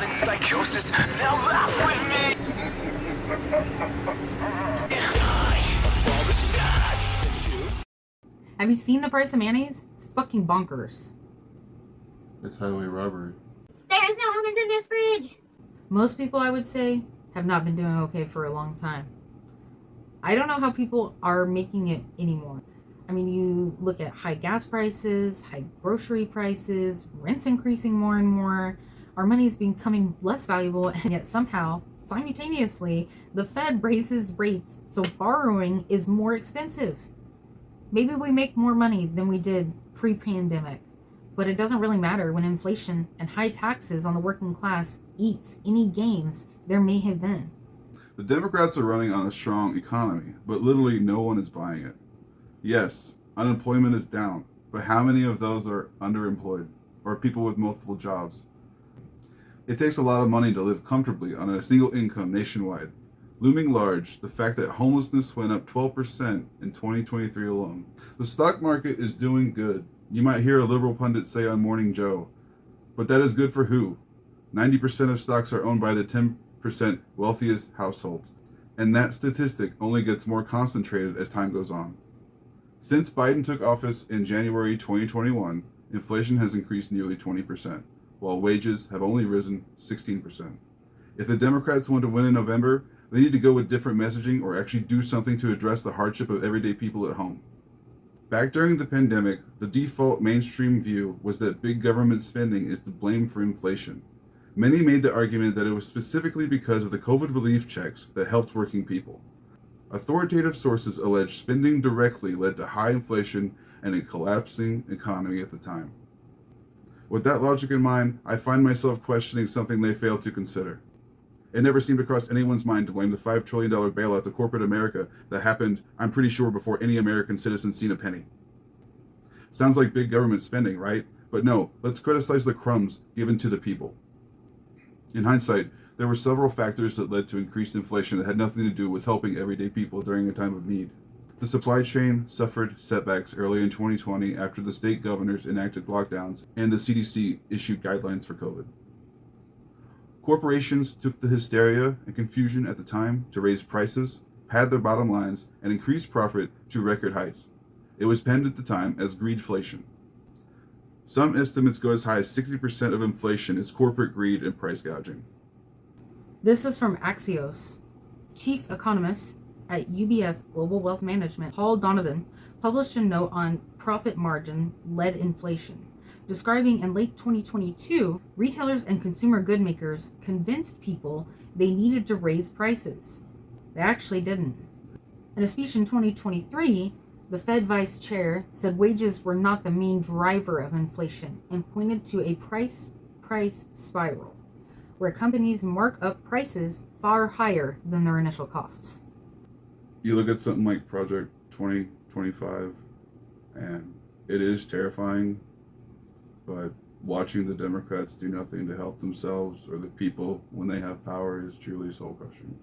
in psychosis. Now laugh with me. Have you seen the price of mayonnaise? It's fucking bonkers. It's highway robbery. There is no almonds in this fridge. Most people, I would say, have not been doing okay for a long time. I don't know how people are making it anymore. I mean, you look at high gas prices, high grocery prices, rents increasing more and more. Our money is becoming less valuable, and yet somehow, simultaneously, the Fed raises rates, so borrowing is more expensive. Maybe we make more money than we did pre-pandemic, but it doesn't really matter when inflation and high taxes on the working class eats any gains there may have been. The Democrats are running on a strong economy, but literally no one is buying it. Yes, unemployment is down, but how many of those are underemployed or people with multiple jobs? It takes a lot of money to live comfortably on a single income nationwide. Looming large, the fact that homelessness went up 12% in 2023 alone. The stock market is doing good. You might hear a liberal pundit say on Morning Joe, but that is good for who? 90% of stocks are owned by the 10% wealthiest households, and that statistic only gets more concentrated as time goes on. Since Biden took office in January 2021, inflation has increased nearly 20%, while wages have only risen 16%. If the Democrats want to win in November, they need to go with different messaging or actually do something to address the hardship of everyday people at home. Back during the pandemic, the default mainstream view was that big government spending is to blame for inflation. Many made the argument that it was specifically because of the COVID relief checks that helped working people. Authoritative sources allege spending directly led to high inflation and a collapsing economy at the time. With that logic in mind, I find myself questioning something they failed to consider. It never seemed to cross anyone's mind to blame the $5 trillion bailout to corporate America that happened, I'm pretty sure, before any American citizen seen a penny. Sounds like big government spending, right? But no, let's criticize the crumbs given to the people. In hindsight, there were several factors that led to increased inflation that had nothing to do with helping everyday people during a time of need. The supply chain suffered setbacks early in 2020 after the state governors enacted lockdowns and the CDC issued guidelines for COVID. Corporations took the hysteria and confusion at the time to raise prices, pad their bottom lines, and increase profit to record heights. It was penned at the time as greedflation. Some estimates go as high as 60% of inflation is corporate greed and price gouging. This is from Axios. Chief economist at UBS Global Wealth Management, Paul Donovan, published a note on profit margin-led inflation, describing in late 2022, retailers and consumer good makers convinced people they needed to raise prices. They actually didn't. In a speech in 2023, the Fed vice chair said wages were not the main driver of inflation and pointed to a price spiral, where companies mark up prices far higher than their initial costs. You look at something like Project 2025, and it is terrifying, but watching the Democrats do nothing to help themselves or the people when they have power is truly soul-crushing.